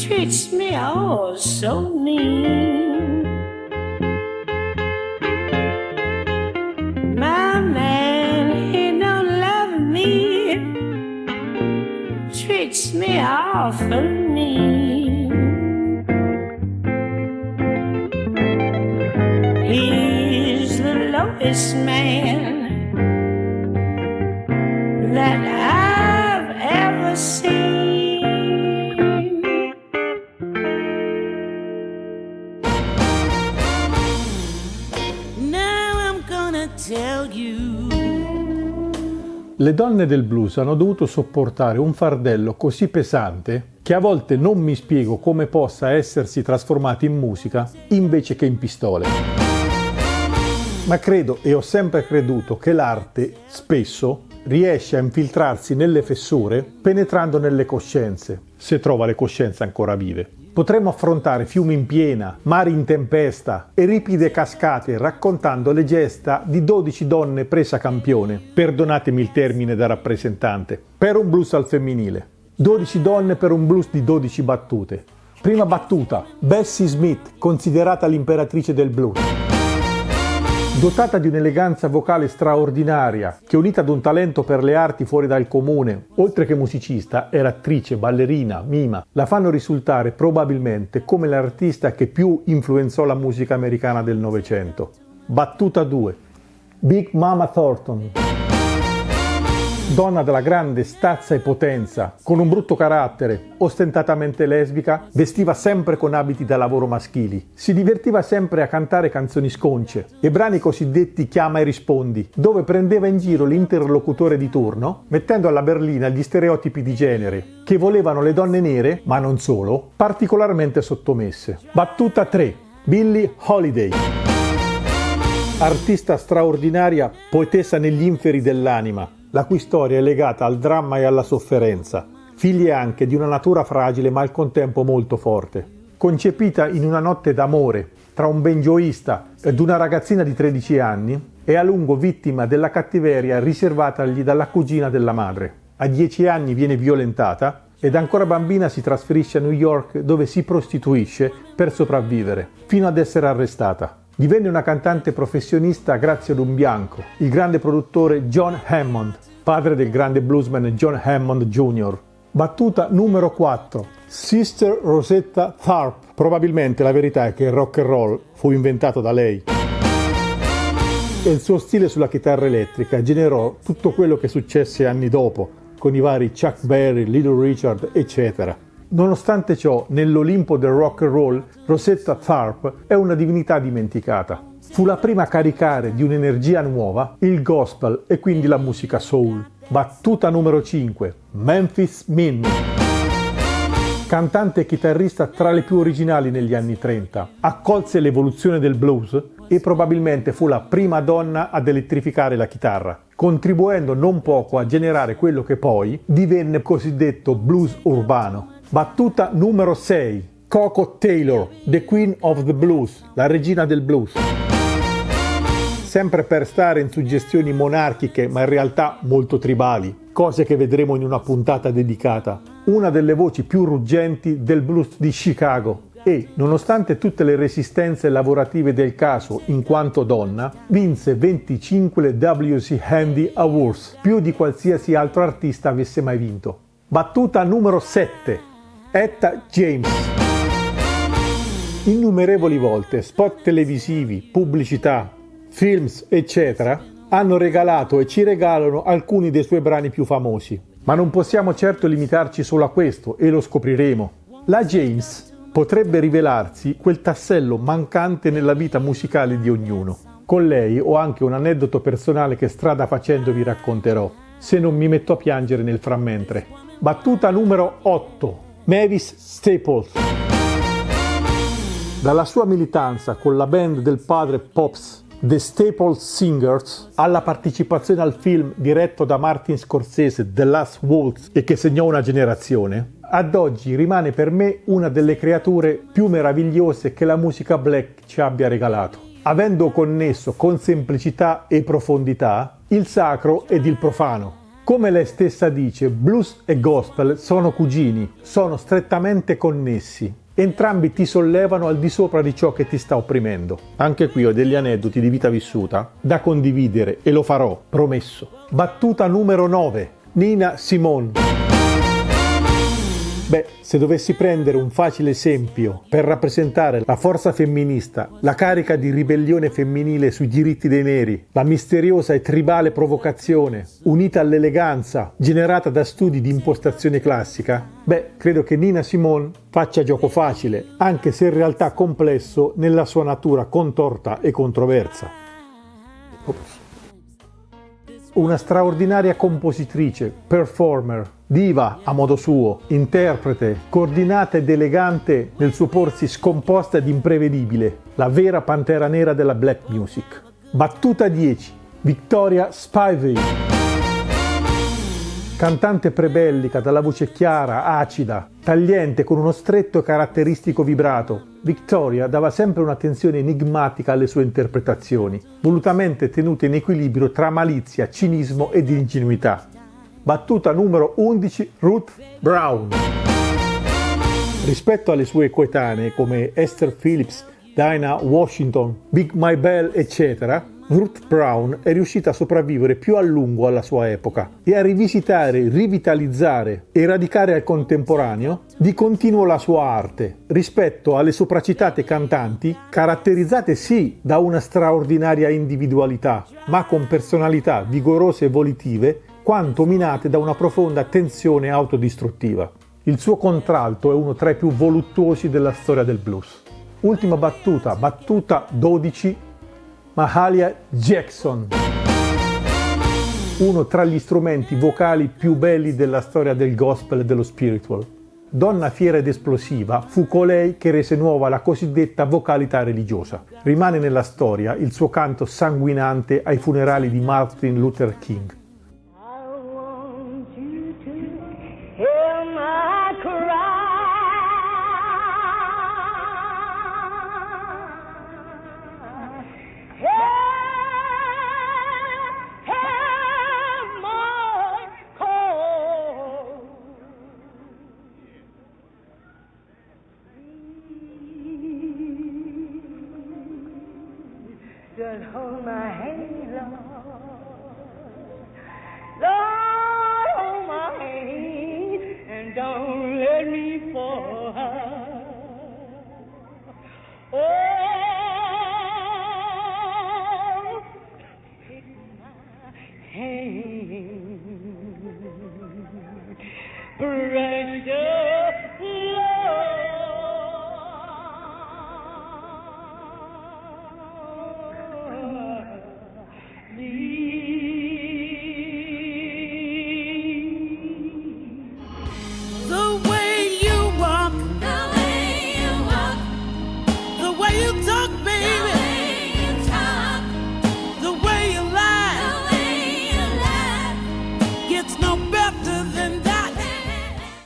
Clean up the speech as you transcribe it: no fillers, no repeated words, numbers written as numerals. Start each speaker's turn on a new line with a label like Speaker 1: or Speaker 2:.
Speaker 1: treats me oh so mean. My man, he don't love me, treats me awful mean. He's the lowest man that I've ever seen. Now I'm gonna tell you.
Speaker 2: Le donne del blues hanno dovuto sopportare un fardello così pesante che a volte non mi spiego come possa essersi trasformato in musica invece che in pistole. Ma credo e ho sempre creduto che l'arte spesso riesce a infiltrarsi nelle fessure penetrando nelle coscienze, se trova le coscienze ancora vive. Potremmo affrontare fiumi in piena, mari in tempesta e ripide cascate raccontando le gesta di 12 donne prese a campione, perdonatemi il termine da rappresentante, per un blues al femminile. 12 donne per un blues di 12 battute. Prima battuta, Bessie Smith, considerata l'imperatrice del blues. Dotata di un'eleganza vocale straordinaria, che unita ad un talento per le arti fuori dal comune, oltre che musicista, era attrice, ballerina, mima, la fanno risultare probabilmente come l'artista che più influenzò la musica americana del Novecento. Battuta 2. Big Mama Thornton. Donna dalla grande stazza e potenza, con un brutto carattere, ostentatamente lesbica, vestiva sempre con abiti da lavoro maschili, si divertiva sempre a cantare canzoni sconce e brani cosiddetti chiama e rispondi, dove prendeva in giro l'interlocutore di turno, mettendo alla berlina gli stereotipi di genere, che volevano le donne nere, ma non solo, particolarmente sottomesse. Battuta 3. Billie Holiday. Artista straordinaria, poetessa negli inferi dell'anima, la cui storia è legata al dramma e alla sofferenza, figlia anche di una natura fragile ma al contempo molto forte. Concepita in una notte d'amore tra un bengioista ed una ragazzina di 13 anni, è a lungo vittima della cattiveria riservatagli dalla cugina della madre. A 10 anni viene violentata ed ancora bambina si trasferisce a New York dove si prostituisce per sopravvivere, fino ad essere arrestata. Divenne una cantante professionista grazie ad un bianco, il grande produttore John Hammond, padre del grande bluesman John Hammond Jr. Battuta numero 4. Sister Rosetta Tharpe. Probabilmente la verità è che il rock and roll fu inventato da lei. E il suo stile sulla chitarra elettrica generò tutto quello che successe anni dopo, con i vari Chuck Berry, Little Richard, eccetera. Nonostante ciò, nell'Olimpo del rock and roll, Rosetta Tharpe è una divinità dimenticata. Fu la prima a caricare di un'energia nuova il gospel e quindi la musica soul. Battuta numero 5. Memphis Minnie. Cantante e chitarrista tra le più originali negli anni 30, accolse l'evoluzione del blues e probabilmente fu la prima donna ad elettrificare la chitarra, contribuendo non poco a generare quello che poi divenne cosiddetto blues urbano. Battuta numero 6. Coco Taylor, The Queen of the Blues, la regina del blues. Sempre per stare in suggestioni monarchiche ma in realtà molto tribali, cose che vedremo in una puntata dedicata, una delle voci più ruggenti del blues di Chicago e, nonostante tutte le resistenze lavorative del caso in quanto donna, vinse 25 WC Handy Awards, più di qualsiasi altro artista avesse mai vinto. Battuta numero 7. Etta James. Innumerevoli volte spot televisivi, pubblicità, films, eccetera, hanno regalato e ci regalano alcuni dei suoi brani più famosi. Ma non possiamo certo limitarci solo a questo, e lo scopriremo. La James potrebbe rivelarsi quel tassello mancante nella vita musicale di ognuno. Con lei ho anche un aneddoto personale che strada facendo vi racconterò, se non mi metto a piangere nel frammentre. Battuta numero 8. Mavis Staples. Dalla sua militanza con la band del padre Pops, The Staples Singers, alla partecipazione al film diretto da Martin Scorsese, The Last Waltz, e che segnò una generazione, ad oggi rimane per me una delle creature più meravigliose che la musica black ci abbia regalato, avendo connesso con semplicità e profondità il sacro ed il profano, Come lei stessa dice, blues e gospel sono cugini, sono strettamente connessi. Entrambi ti sollevano al di sopra di ciò che ti sta opprimendo. Anche qui ho degli aneddoti di vita vissuta da condividere e lo farò, promesso. Battuta numero 9. Nina Simone. Beh, se dovessi prendere un facile esempio per rappresentare la forza femminista, la carica di ribellione femminile sui diritti dei neri, la misteriosa e tribale provocazione, unita all'eleganza generata da studi di impostazione classica, beh, credo che Nina Simone faccia gioco facile, anche se in realtà complesso nella sua natura contorta e controversa. Una straordinaria compositrice, performer, diva a modo suo, interprete, coordinata ed elegante nel suo porsi scomposta ed imprevedibile, la vera pantera nera della black music. Battuta 10. Victoria Spivey. Cantante prebellica, dalla voce chiara, acida, tagliente, con uno stretto e caratteristico vibrato, Victoria dava sempre un'attenzione enigmatica alle sue interpretazioni, volutamente tenute in equilibrio tra malizia, cinismo ed ingenuità. Battuta numero 11, Ruth Brown. Rispetto alle sue coetanee come Esther Phillips, Dinah Washington, Big My Bell, eccetera, Ruth Brown è riuscita a sopravvivere più a lungo alla sua epoca e a rivisitare, rivitalizzare e radicare al contemporaneo di continuo la sua arte rispetto alle sopracitate cantanti caratterizzate sì da una straordinaria individualità, ma con personalità vigorose e volitive quanto minate da una profonda tensione autodistruttiva. Il suo contralto è uno tra i più voluttuosi della storia del blues. Ultima battuta, battuta 12, Mahalia Jackson, uno tra gli strumenti vocali più belli della storia del gospel e dello spiritual. Donna fiera ed esplosiva, fu colei che rese nuova la cosiddetta vocalità religiosa. Rimane nella storia il suo canto sanguinante ai funerali di Martin Luther King.
Speaker 1: Just hold my hand, Lord, hold my hand, and don't let me fall. Oh, take my hand, precious.